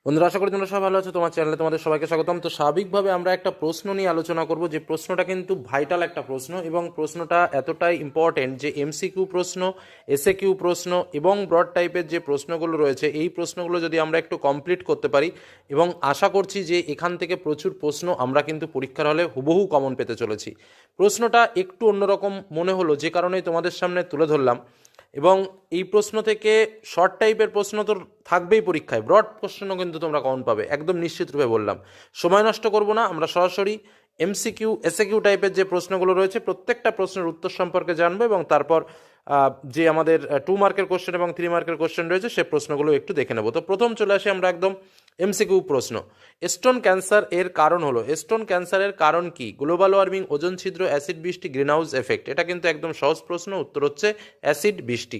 বন্ধুরা, আশা করি তোমরা সবাই ভালো আছো। তোমার চ্যানেলে তোমাদের সবাইকে স্বাগতম। তো স্বাভাবিকভাবে আমরা একটা প্রশ্ন নিয়ে আলোচনা করব, যে প্রশ্নটা কিন্তু ভাইটাল একটা প্রশ্ন, এবং প্রশ্নটা এতটাই ইম্পর্টেন্ট যে এমসিকিউ প্রশ্ন, এসএকিউ প্রশ্ন এবং ব্রড টাইপের যে প্রশ্নগুলো রয়েছে, এই প্রশ্নগুলো যদি আমরা একটু কমপ্লিট করতে পারি, এবং আশা করছি যে এখান থেকে প্রচুর প্রশ্ন আমরা কিন্তু পরীক্ষার হলে হুবহু কমন পেতে চলেছি। প্রশ্নটা একটু অন্যরকম মনে হলো, যে কারণেই তোমাদের সামনে তুলে ধরলাম। এবং এই প্রশ্ন থেকে শর্ট টাইপের প্রশ্ন তো থাকবেই পরীক্ষায়, ব্রড প্রশ্ন কিন্তু তোমরা কমন পাবে, একদম নিশ্চিত রূপে বললাম। সময় নষ্ট করব না, আমরা সরাসরি এমসিকিউ এসএকিউ টাইপের যে প্রশ্নগুলো রয়েছে প্রত্যেকটা প্রশ্নের উত্তর সম্পর্কে জানবো, এবং তারপর যে আমাদের 2 মার্কের কোশ্চেন এবং 3 মার্কের কোশ্চেন রয়েছে সে প্রশ্নগুলো একটু দেখে নেব। তো প্রথম চলে আসি আমরা একদম এমসিকিউ প্রশ্ন। স্টোন ক্যান্সার এর কারণ হলো, স্টোন ক্যান্সারের কারণ কি? গ্লোবাল ওয়ার্মিং, ওজোন ছিদ্র, অ্যাসিড বৃষ্টি, গ্রিনহাউস এফেক্ট। এটা কিন্তু একদম সহজ প্রশ্ন, উত্তর হচ্ছে অ্যাসিড বৃষ্টি।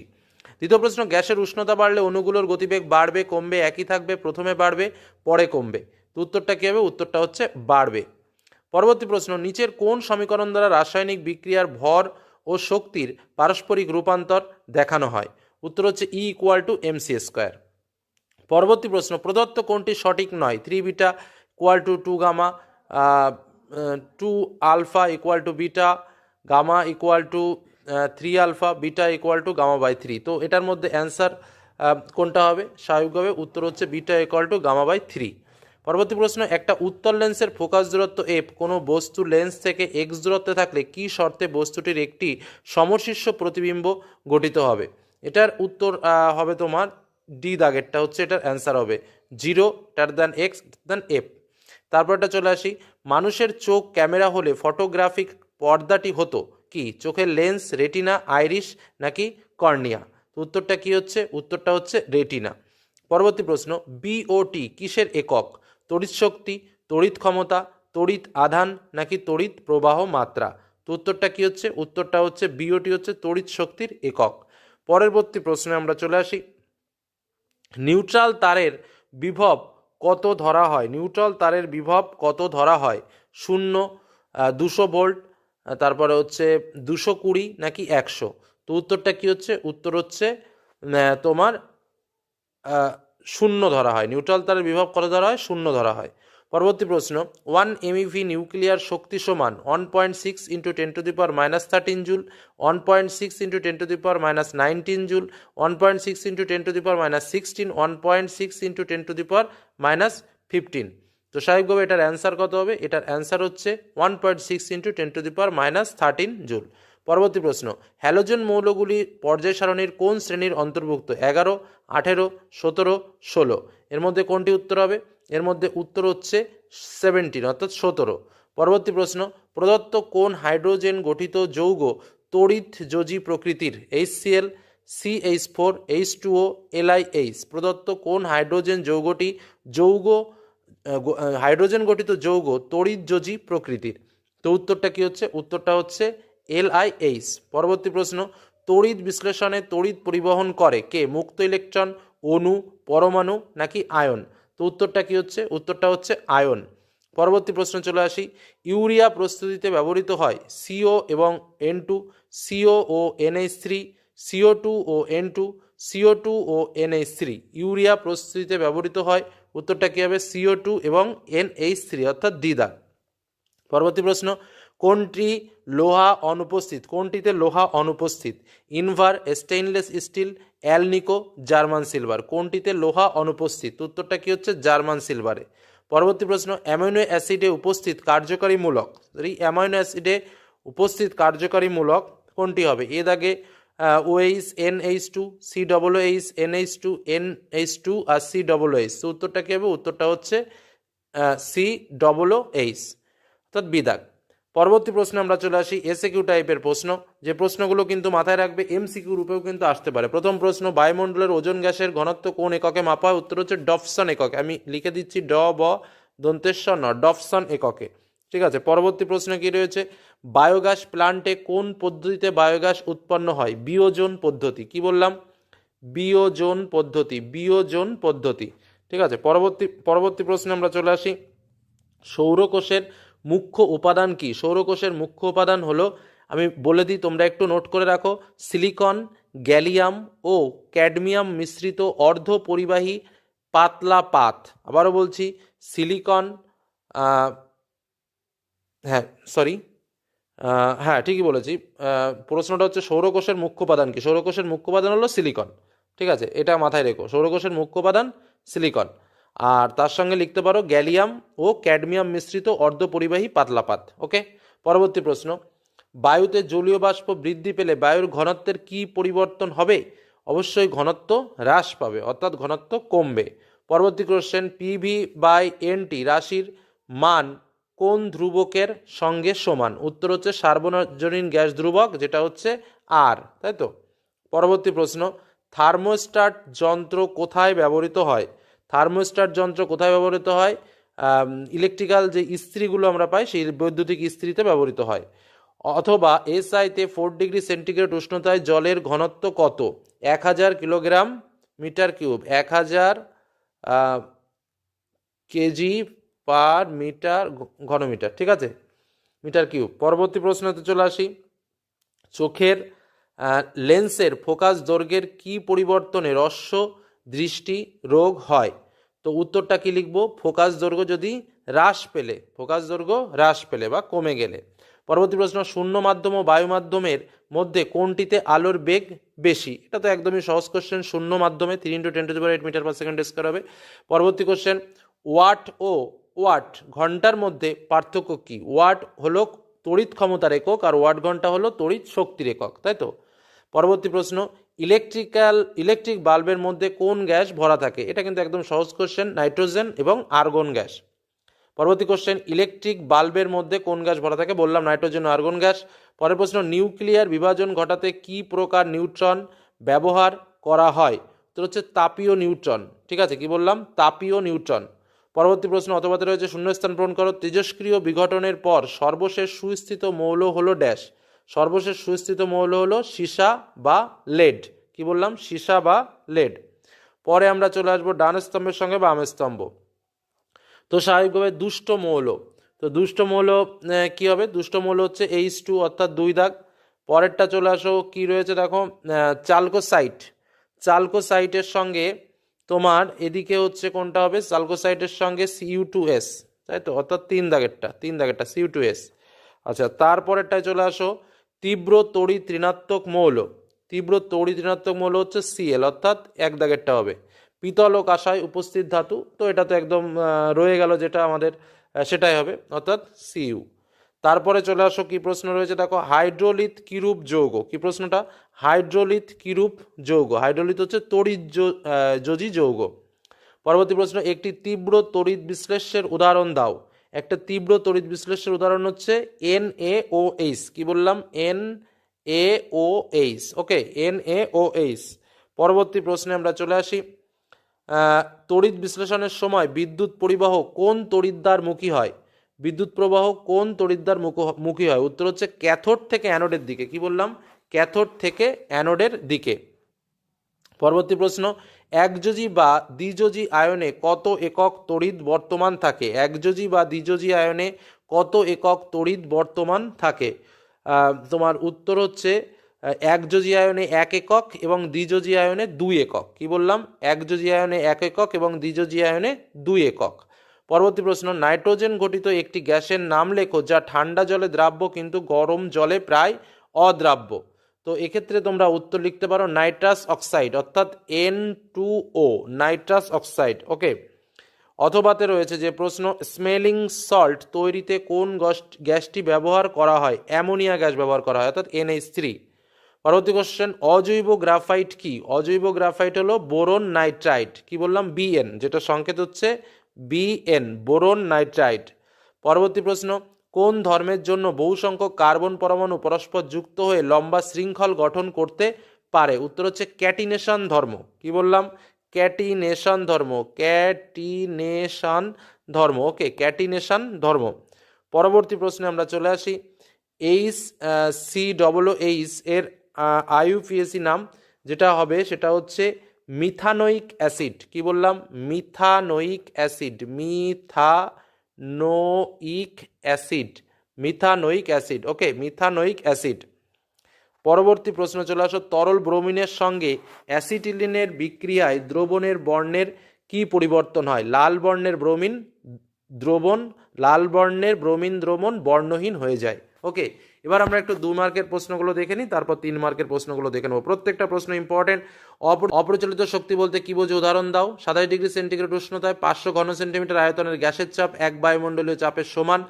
দ্বিতীয় প্রশ্ন, গ্যাসের উষ্ণতা বাড়লে অণুগুলোর গতিবেগ বাড়বে, কমবে, একই থাকবে, প্রথমে বাড়বে পরে কমবে? তো উত্তরটা কী হবে? উত্তরটা হচ্ছে বাড়বে। পরবর্তী প্রশ্ন, নিচের কোন সমীকরণ দ্বারা রাসায়নিক বিক্রিয়ার ভর ও শক্তির পারস্পরিক রূপান্তর দেখানো হয়? উত্তর হচ্ছে E=mc²। পরবর্তী প্রশ্ন, প্রদত্ত কোনটি সঠিক নয়? 3β = 2γ, 2α=β, গামা = 3α, বিটা = γ/3। তো এটার মধ্যে অ্যান্সার কোনটা হবে? স্বাভাবিকভাবে উত্তর হচ্ছে বিটা = γ/3। পরবর্তী প্রশ্ন, একটা উত্তল লেন্সের ফোকাস দূরত্ব f কোনো বস্তু লেন্স থেকে x দূরত্বে থাকলে কি শর্তে বস্তুটির একটি সমশীর্ষ প্রতিবিম্ব গঠিত হবে? এটার উত্তর হবে তোমার ডি দাগেরটা হচ্ছে এটার অ্যান্সার হবে 0 > x f। তারপরটা চলে আসি, মানুষের চোখ ক্যামেরা হলে ফটোগ্রাফিক পর্দাটি হতো কি? চোখের লেন্স, রেটিনা, আইরিশ নাকি কর্নিয়া? তো উত্তরটা কি হচ্ছে? উত্তরটা হচ্ছে রেটিনা। পরবর্তী প্রশ্ন, বিওটি কিসের একক? তড়িৎ শক্তি, তড়িৎ ক্ষমতা, তড়িৎ আধান নাকি তড়িৎ প্রবাহ মাত্রা? তো উত্তরটা কি হচ্ছে? উত্তরটা হচ্ছে বিওটি হচ্ছে তড়িৎ শক্তির একক। পরবর্তী প্রশ্নে আমরা চলে আসি, নিউট্রাল তারের বিভব কত ধরা হয়? নিউট্রাল তারের বিভব কত ধরা হয়? 0, 200 ভোল্ট, তারপরে হচ্ছে 220 নাকি 100? তো উত্তরটা কি হচ্ছে? উত্তর হচ্ছে তোমার 0 ধরা হয়। নিউট্রাল তারের বিভব কত ধরা হয়? 0 ধরা হয়। পরবর্তী প্রশ্ন, 1 MeV নিউক্লিয়ার শক্তি সমান 1.6 × 10⁻13 জুল, 1.6 × 10⁻19 জুল, 1.6 × 10⁻16, 1.6 × 10⁻15। তো স্বাভাবিকভাবে এটার অ্যান্সার কত হবে? এটার অ্যান্সার হচ্ছে 1.6 × 10⁻13 জুল। পরবর্তী প্রশ্ন, হ্যালোজেন মৌলগুলি পর্যায় সারণীর কোন শ্রেণীর অন্তর্ভুক্ত? 11, 18, 17, 16? এর মধ্যে কোনটি উত্তর হবে? এর মধ্যে উত্তর হচ্ছে 17 অর্থাৎ 17। পরবর্তী প্রশ্ন, প্রদত্ত কোন হাইড্রোজেন গঠিত যৌগ তড়িৎ যোজী প্রকৃতির? HCl, CH4, H2O, LiH? প্রদত্ত কোন হাইড্রোজেন যৌগটি হাইড্রোজেন গঠিত যৌগ তড়িৎ যোজী প্রকৃতির? তো উত্তরটা কি হচ্ছে? উত্তরটা হচ্ছে LiH। পরবর্তী প্রশ্ন, তড়িৎ বিশ্লেষণে তড়িৎ পরিবহন করে কে? মুক্ত ইলেকট্রন, অণু, পরমাণু নাকি আয়ন? তো উত্তরটা কি হচ্ছে? উত্তরটা হচ্ছে আয়ন। পরবর্তী প্রশ্ন চলে আসি, ইউরিয়া প্রস্তুতিতে ব্যবহৃত হয় CO এবং N2, CO ও NH3, CO2 ও N2, CO2 ও NH3? ইউরিয়া প্রস্তুতিতে ব্যবহৃত হয়, উত্তরটা কী হবে? CO2 এবং NH3 অর্থাৎ দ্বিদা। পরবর্তী প্রশ্ন, কোনটি লোহা অনুপস্থিত? কোনটিতে লোহা অনুপস্থিত? Invar, stainless steel, alnico, German silver? কোনটিতে লোহা অনুপস্থিত? উত্তরটা কি হচ্ছে? জার্মান সিলভারে। পরবর্তী প্রশ্ন, অ্যামাইনো অ্যাসিডে উপস্থিত কার্যকারী মূলক, অ্যামাইনো অ্যাসিডে উপস্থিত কার্যকারী মূলক কোনটি হবে? এ দাগে OH, NH2, COOH, NH2, NH2 আর COOH? তো উত্তরটা কী হবে? উত্তরটা হচ্ছে COOH অর্থাৎ বিদাগ। পরবর্তী প্রশ্নে আমরা চলে আসি এসএকিউ টাইপের প্রশ্ন, যে প্রশ্নগুলো কিন্তু মাথায় রাখবে, এমসিকিউ রূপেও কিন্তু আসতে পারে। প্রথম প্রশ্ন, বায়ুমণ্ডলের ওজোন গ্যাসের ঘনত্ব কোন এককে মাপা হয়? উত্তর হচ্ছে ডফসন এককে। আমি লিখে দিচ্ছি ডফসন এককে। ঠিক আছে। পরবর্তী প্রশ্ন কি রয়েছে? বায়োগ্যাস প্লান্টে কোন পদ্ধতিতে বায়োগ্যাস উৎপন্ন হয়? বিয়োজন পদ্ধতি। কি বললাম? বিয়োজন পদ্ধতি। ঠিক আছে। পরবর্তী প্রশ্নে আমরা চলে আসি, সৌরকোষের মুখ্য উপাদান কি? সৌরকোষের মুখ্য উপাদান হলো, আমি বলে দিই, তোমরা একটু নোট করে রাখো, সিলিকন, গ্যালিয়াম ও ক্যাডমিয়াম মিশ্রিত অর্ধ পরিবাহী পাতলা পাত। আবারও বলছি, সিলিকন, হ্যাঁ সরি, হ্যাঁ ঠিকই বলেছি। প্রশ্নটা হচ্ছে সৌরকোষের মুখ্য উপাদান কি? সৌরকোষের মুখ্য উপাদান হলো সিলিকন। ঠিক আছে, এটা মাথায় রেখো, সৌরকোষের মুখ্য উপাদান সিলিকন। আর তার সঙ্গে লিখতে পারো গ্যালিয়াম ও ক্যাডমিয়াম মিশ্রিত অর্ধপরিবাহী পাতলা পাত। ওকে, পরবর্তী প্রশ্ন, বায়ুতে জলীয় বাষ্প বৃদ্ধি পেলে বায়ুর ঘনত্বের কি পরিবর্তন হবে? অবশ্যই ঘনত্ব হ্রাস পাবে, অর্থাৎ ঘনত্ব কমবে। পরবর্তী কোশ্চেন, পিভি বাই এনটি রাশির মান কোন ধ্রুবকের সঙ্গে সমান? উত্তর হচ্ছে সার্বজনীন গ্যাস ধ্রুবক, যেটা হচ্ছে আর, তাই তো। পরবর্তী প্রশ্ন, থার্মোস্ট্যাট যন্ত্র কোথায় ব্যবহৃত হয়? থার্মোস্ট্যাট যন্ত্র কোথায় ব্যবহৃত হয়? ইলেকট্রিক্যাল যে ইস্ত্রিগুলো আমরা পাই সেই বৈদ্যুতিক ইস্ত্রিতে ব্যবহৃত হয়। অথবা এসআইতে 4 ডিগ্রি সেন্টিগ্রেড উষ্ণতায় জলের ঘনত্ব কত? 1000 kilogram metre cube, 1000 KG per metre ঘনমিটার, ঠিক আছে, মিটার কিউব। পরবর্তী প্রশ্নতে চলে আসি, চোখের লেন্সের ফোকাস দৈর্ঘ্যের কি পরিবর্তনে হ্রস্ব দৃষ্টি রোগ হয়? তো উত্তরটা কি লিখবো? ফোকাস দৈর্ঘ্য যদি হ্রাস পেলে, ফোকাস দৈর্ঘ্য হ্রাস পেলে বা কমে গেলে। পরবর্তী প্রশ্ন, শূন্য মাধ্যম ও বায়ু মাধ্যমের মধ্যে কোনটিতে আলোর বেগ বেশি? এটা তো একদমই সহজ কোশ্চেন, শূন্য মাধ্যমে 3 × 10⁸ মিটার পার সেকেন্ড স্কয়ার হবে। পরবর্তী কোশ্চেন, ওয়াট ও ওয়াট ঘন্টার মধ্যে পার্থক্য কি? ওয়াট হলো তড়িৎ ক্ষমতার একক আর ওয়াট ঘন্টা হলো তড়িৎ শক্তির একক, তাই তো। পরবর্তী প্রশ্ন, ইলেকট্রিক বাল্বের মধ্যে কোন গ্যাস ভরা থাকে? এটা কিন্তু একদম সহজ কোশ্চেন, নাইট্রোজেন এবং আর্গন গ্যাস। পরবর্তী কোশ্চেন, ইলেকট্রিক বাল্বের মধ্যে কোন গ্যাস ভরা থাকে? বললাম নাইট্রোজেন ও আর্গন গ্যাস। পরের প্রশ্ন, নিউক্লিয়ার বিভাজন ঘটাতে কি প্রকার নিউট্রন ব্যবহার করা হয়? তো হচ্ছে তাপীয় নিউট্রন, ঠিক আছে, কি বললাম? তাপীয় নিউট্রন। পরবর্তী প্রশ্ন, অথবাতে রয়েছে শূন্যস্থান পূরণ করো। তেজস্ক্রিয় বিঘটনের পর সর্বশেষ সুস্থিত মৌল হলো ড্যাশ। সর্বশেষ সুস্থিত মৌল হলো সীসা বা লেড। কি বললাম? সীসা বা লেড। পরে আমরা চলে আসবো ডান স্তম্ভের সঙ্গে বাম স্তম্ভ। তো স্বাভাবিকভাবে দুষ্ট মৌল, তো দুষ্ট মৌল কি হবে? দুষ্ট মৌল হচ্ছে H2 অর্থাৎ 2 দাগ। পরেরটা চলে আসো, কি রয়েছে দেখো, চালকোসাইট। চালকোসাইটের সঙ্গে তোমার এদিকে হচ্ছে কোনটা হবে? চালকোসাইটের সঙ্গে Cu2S, তাই তো, অর্থাৎ 3 দাগেরটা Cu2S। আচ্ছা, তারপরেরটায় চলে আসো, তীব্র তড়িৎ ঋণাত্মক মৌল। তীব্র তড়িৎ ঋণাত্মক মৌল হচ্ছে Cl, অর্থাৎ 1 দাগেরটা হবে। পিতল ও কাঁসায় উপস্থিত ধাতু, তো এটা তো একদম রয়ে গেল, যেটা আমাদের সেটাই হবে, অর্থাৎ Cu। তারপরে চলে আসো, কি প্রশ্ন রয়েছে দেখো, হাইড্রোলিথ কিরূপ যৌগ? কি প্রশ্নটা? হাইড্রোলিথ কিরূপ যৌগ? হাইড্রোলিথ হচ্ছে তড়িৎ যোজী যৌগ। পরবর্তী প্রশ্ন, একটি তীব্র তড়িৎ বিশ্লেষ্যের উদাহরণ দাও। একটা তীব্র তড়িৎ বিশ্লেষ্যের উদাহরণ হচ্ছে NaOH। কি বললাম? NaOH, ওকে, NaOH। পরবর্তী প্রশ্নে আমরা চলে আসি, তড়িৎ বিশ্লেষণের সময় বিদ্যুৎ পরিবাহ কোন তড়িৎদ্বার মুখী হয়? বিদ্যুৎ প্রবাহ কোন তড়িৎদ্বার মুখী হয়? উত্তর হচ্ছে ক্যাথোড থেকে অ্যানোডের দিকে। কি বললাম? ক্যাথোড থেকে অ্যানোডের দিকে। পরবর্তী প্রশ্ন, একযোজী বা দ্বিযোজী আয়নে কত একক তড়িৎ বর্তমান থাকে? একযোজী বা দ্বিযোজী আয়নে কত একক তড়িৎ বর্তমান থাকে? তোমার উত্তর হচ্ছে একযোজী আয়নে 1 একক এবং দ্বিযোজী আয়নে 2 একক। কি বললাম? একযোজী আয়নে 1 একক এবং দ্বিযোজী আয়নে 2 একক। পরবর্তী প্রশ্ন, নাইট্রোজেন ঘটিত একটি গ্যাসের নাম লেখো যা ঠান্ডা জলে দ্রাব্য কিন্তু গরম জলে প্রায় অদ্রাব্য। তো এক্ষেত্রে তোমরা উত্তর লিখতে পারো নাইট্রাস অক্সাইড, অর্থাৎ N2O, নাইট্রাস অক্সাইড, ওকে। অথবাতে রয়েছে যে প্রশ্ন, স্মেলিং সল্ট তৈরিতে কোন গ্যাসটি ব্যবহার করা হয়? অ্যামোনিয়া গ্যাস ব্যবহার করা হয়, অর্থাৎ NH3। পরবর্তী কোশ্চেন, অজৈব গ্রাফাইট কি? অজৈব গ্রাফাইট হলো বোরন নাইট্রাইট। কি বললাম? Bn, যেটা সংকেত হচ্ছে Bn, বোরন নাইট্রাইট। পরবর্তী প্রশ্ন, কোন ধর্মের জন্য বহু সংখ্যক কার্বন পরমাণু পরস্পর যুক্ত হয়ে লম্বা শৃঙ্খল গঠন করতে পারে? উত্তর হচ্ছে ক্যাটিনেশন ধর্ম। কি বললাম? ক্যাটিনেশন ধর্ম, ক্যাটিনেশন ধর্ম, ওকে, ক্যাটিনেশন ধর্ম। পরবর্তী প্রশ্নে আমরা চলে আসি, HCOOH এর IUPAC নাম যেটা হবে সেটা হচ্ছে মিথানোইক অ্যাসিড। কি বললাম? Methanoic acid, methanoic acid, methanoic acid, okay, methanoic acid. পরবর্তী প্রশ্ন চলে আসো, তরল ব্রোমিনের সঙ্গে অ্যাসিটিলিনের বিক্রিয়ায় দ্রবণের বর্ণের কি পরিবর্তন হয়? লাল বর্ণের ব্রোমিন দ্রবণ, লাল বর্ণের ব্রোমিন দ্রবণ বর্ণহীন হয়ে যায়। ওকে, এবার আমরা একটু 2 মার্কের প্রশ্নগুলো দেখে নিই, তারপর 3 মার্কের প্রশ্নগুলো দেখে নেবো। প্রত্যেকটা প্রশ্ন ইম্পর্টেন্ট। অপ্রচলিত শক্তি বলতে কি বোঝো? উদাহরণ দাও। 27 ডিগ্রি সেন্টিগ্রেড উষ্ণতায় 500 ঘন সেন্টিমিটার আয়তনের গ্যাসের চাপ 1 বায়ুমণ্ডলীয় চাপের সমান।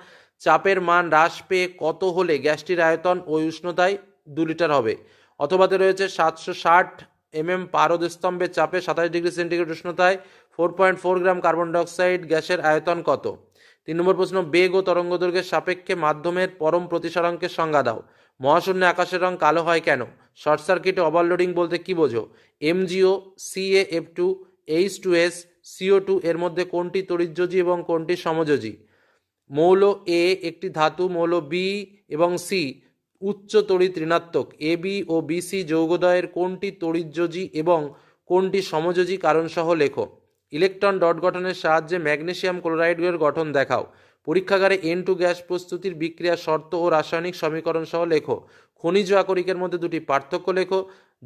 চাপের মান হ্রাস পেয়ে কত হলে গ্যাসটির আয়তন ওই উষ্ণতায় 2 লিটার হবে? অথবাতে রয়েছে 760 পারদ স্তম্ভের চাপে 27 ডিগ্রি সেন্টিগ্রেড উষ্ণতায় 4.4 গ্রাম কার্বন ডাইঅক্সাইড গ্যাসের আয়তন কত? 3 নম্বর প্রশ্ন, বেগ ও তরঙ্গ দৈর্ঘ্যের সাপেক্ষে মাধ্যমের পরম প্রতিসরাঙ্কের সংজ্ঞা দাও। মহাশূন্যে আকাশের রং কালো হয় কেন? শর্ট সার্কিটে ওভারলোডিং বলতে কি বোঝো? এমজিও, CaF2, H2S, CO2 এর মধ্যে কোনটি তড়িৎযোজী এবং কোনটি সমযোজী? মৌল এ একটি ধাতু, মৌল বি এবং সি উচ্চ তড়িৎ ঋণাত্মক। AB ও BC যৌগদ্বয়ের কোনটি তড়িৎযোজী এবং কোনটি সমযোজী কারণ সহ লেখো। ইলেকট্রন ডট গঠনের সাহায্যে ম্যাগনেসিয়াম ক্লোরাইডের গঠন দেখাও। পরীক্ষাগারে N2 গ্যাস প্রস্তুতির বিক্রিয়া শর্ত ও রাসায়নিক সমীকরণ সহ লেখো। খনিজ আকরিকের মধ্যে দুটি পার্থক্য লেখো।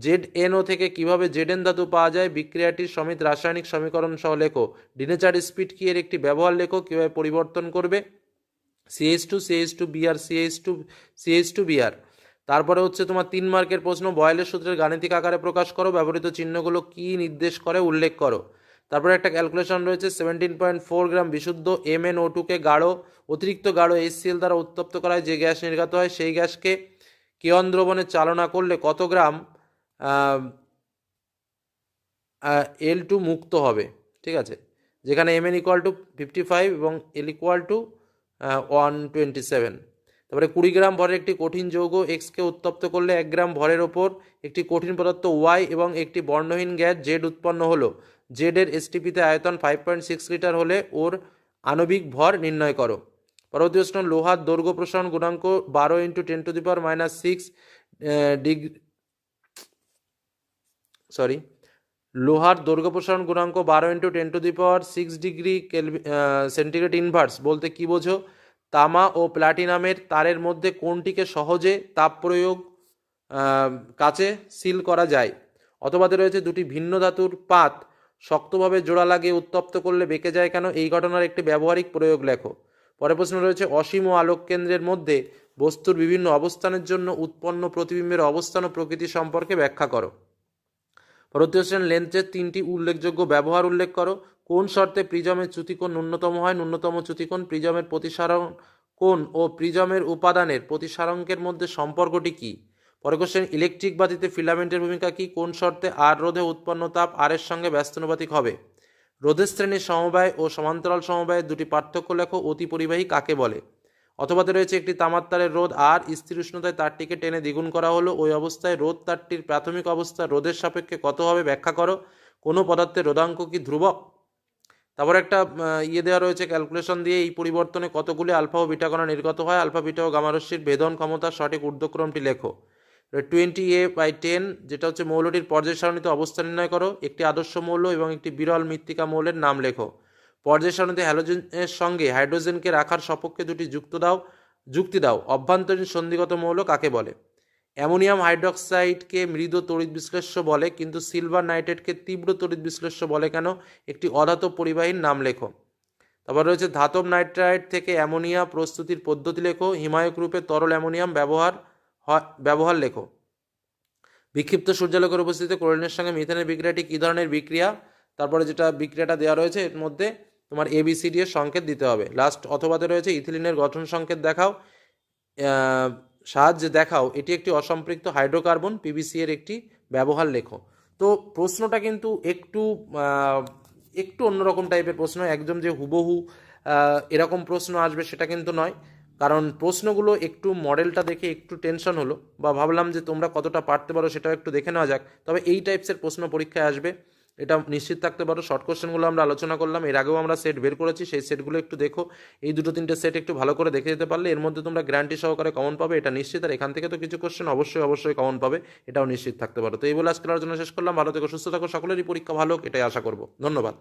ZNO থেকে কিভাবে Zn ধাতু পাওয়া যায়? বিক্রিয়াটির সমিত রাসায়নিক সমীকরণ সহ লেখো। ডিনেচার স্পিড কি এর একটি ব্যবহার লেখো। কিভাবে পরিবর্তন করবে? CH2 CH2Br। তারপরে হচ্ছে তোমার 3 মার্কের প্রশ্ন, বয়েলের সূত্রের গাণিতিক আকারে প্রকাশ করো। ব্যবহৃত চিহ্নগুলো কি নির্দেশ করে উল্লেখ করো। তারপরে একটা ক্যালকুলেশন রয়েছে। 17.4 গ্রাম বিশুদ্ধ MnO2 কে অতিরিক্ত গাঢ় HCl দ্বারা উত্তপ্ত করা হয়। যে গ্যাস নির্গত হয় সেই গ্যাসকে কেয়ন দ্রবণে চালনা করলে কত গ্রাম L2 মুক্ত হবে? ঠিক আছে, যেখানে Mn ইকুয়াল টু 55 এবং L ইকুয়াল টু 127। তারপরে 20 গ্রাম ভরের একটি কঠিন যৌগ Xকে উত্তপ্ত করলে 1 গ্রাম ভরের ওপর একটি কঠিন পদার্থ Y এবং একটি বর্ণহীন গ্যাস Z উৎপন্ন হলো। Z এর STPতে আয়তন 5.6 লিটার হলে ওর আণবিক ভর নির্ণয় করো। পরবর্তী প্রশ্ন, লোহার দৈর্ঘ্য প্রসারণ গুণাঙ্ক 12 × 10⁻⁶ ডিগ্রি লোহার দৈর্ঘ্য প্রসারণ গুণাঙ্ক 12 × 10⁶ ডিগ্রি সেন্টিগ্রেড ইনভার্স বলতে কি বোঝো? তামা ও প্লাটিনামের তারের মধ্যে কোনটিকে সহজে তাপ প্রয়োগ কাচে সিল করা যায়? অথবাতে রয়েছে দুটি ভিন্ন ধাতুর পাত শক্তভাবে জোড়া লাগিয়ে উত্তপ্ত করলে বেঁকে যায় কেন? এই ঘটনার একটি ব্যবহারিক প্রয়োগ লেখো। পরের প্রশ্ন রয়েছে, অসীম ও আলোক কেন্দ্রের মধ্যে বস্তুর বিভিন্ন অবস্থানের জন্য উৎপন্ন প্রতিবিম্বের অবস্থান ও প্রকৃতি সম্পর্কে ব্যাখ্যা করো। পরবর্তী হচ্ছেন, লেন্সের 3টি উল্লেখযোগ্য ব্যবহার উল্লেখ করো। কোন শর্তে প্রিজমের চ্যুতিকোণ ন্যূনতম হয়? ন্যূনতম চ্যুতিকোণ প্রিজমের প্রতিসারণ কোণ ও প্রিজমের উপাদানের প্রতিসারাঙ্কের মধ্যে সম্পর্কটি কি? পরের কোশ্চেন, ইলেকট্রিক বাতিতে ফিলামেন্টের ভূমিকা কি? কোন শর্তে আর রোধে উৎপন্ন তাপ আর এর সঙ্গে ব্যস্তানুপাতিক হবে? রোধের শ্রেণীর সমবায় ও সমান্তরাল সমবায়ের দুটি পার্থক্য লেখো। অতি পরিবাহী কাকে বলে? অথবাতে রয়েছে, একটি তামার তারের রোধ আর স্থির উষ্ণতায় তারটিকে টেনে দ্বিগুণ করা হলো। ওই অবস্থায় রোধ তারটির প্রাথমিক অবস্থা রোধের সাপেক্ষে কত হবে? ব্যাখ্যা করো। কোনো পদার্থের রোধাঙ্ক কি ধ্রুবক? তারপর একটা দেওয়া রয়েছে ক্যালকুলেশন দিয়ে, এই পরিবর্তনে কতগুলি আলফা ও বিটা কণা নির্গত হয়? আলফা বিটা ও গামা রশ্মির ভেদন ক্ষমতার সঠিক ঊর্ধ্বক্রমটি লেখো। 20A/10 যেটা হচ্ছে মৌলটির পর্যায় সারণীতে অবস্থান নির্ণয় করো। একটি আদর্শ মৌল এবং একটি বিরল মৃত্তিকা মৌলের নাম লেখো। পর্যায় সারণীতে হ্যালোজেনের সঙ্গে হাইড্রোজেনকে রাখার সপক্ষে দুটি যুক্তি দাও। অভ্যন্তরীণ সন্ধিগত মৌল কাকে বলে? অ্যামোনিয়াম হাইড্রক্সাইডকে মৃদ তড়িৎ বিশ্লেষ্য বলে, কিন্তু সিলভার নাইট্রেটকে তীব্র তড়িৎ বিশ্লেষ্য বলে কেন? একটি অধাতব পরিবাহীর নাম লেখো। তারপর রয়েছে, ধাতব নাইট্রাইট থেকে অ্যামোনিয়া প্রস্তুতির পদ্ধতি লেখো। হিমায়ক রূপে তরল অ্যামোনিয়াম ব্যবহার লেখো। বিক্ষিপ্ত সূর্যালোকের উপস্থিতিতে ক্লোরিনের সঙ্গে মিথেনের বিক্রিয়াটি কী ধরনের বিক্রিয়া? তারপরে যেটা বিক্রিয়াটা দেওয়া রয়েছে এর মধ্যে তোমার ABCD এর সংকেত দিতে হবে। লাস্ট অথবাতে রয়েছে, ইথিলিনের গঠন সংকেত সাহায্যে দেখাও এটি একটি অসম্পৃক্ত হাইড্রোকার্বন। PBC এর একটি ব্যবহার লেখো। তো প্রশ্নটা কিন্তু একটু অন্যরকম টাইপের প্রশ্ন। একদম যে হুবহু এরকম প্রশ্ন আসবে সেটা কিন্তু নয়, কারণ প্রশ্নগুলো একটু মডেলটা দেখে একটু টেনশন হলো, বা ভাবলাম যে তোমরা কতটা পারতে পারো সেটাও একটু দেখে নেওয়া যাক। তবে এই টাইপসের প্রশ্ন পরীক্ষায় আসবে, এটা নিশ্চিত থাকতে পারো। শর্ট কোশ্চেনগুলো আমরা আলোচনা করলাম, এর আগেও আমরা সেট বের করেছি, সেই সেটগুলো একটু দেখো। এই 2-3টে সেট একটু ভালো করে দেখে যেতে পারলে এর মধ্যে তোমরা গ্যারান্টি সহকারে কমন পাবে, এটা নিশ্চিত। আর এখান থেকে তো কিছু কোশ্চেন অবশ্যই কমন পাবে, এটাও নিশ্চিত থাকতে পারো। তো এই বলে আজকের আলোচনা শেষ করলাম। ভালো থেকো, সুস্থ থাকো, সকলেরই পরীক্ষা ভালো হোক এটাই আশা করব। ধন্যবাদ।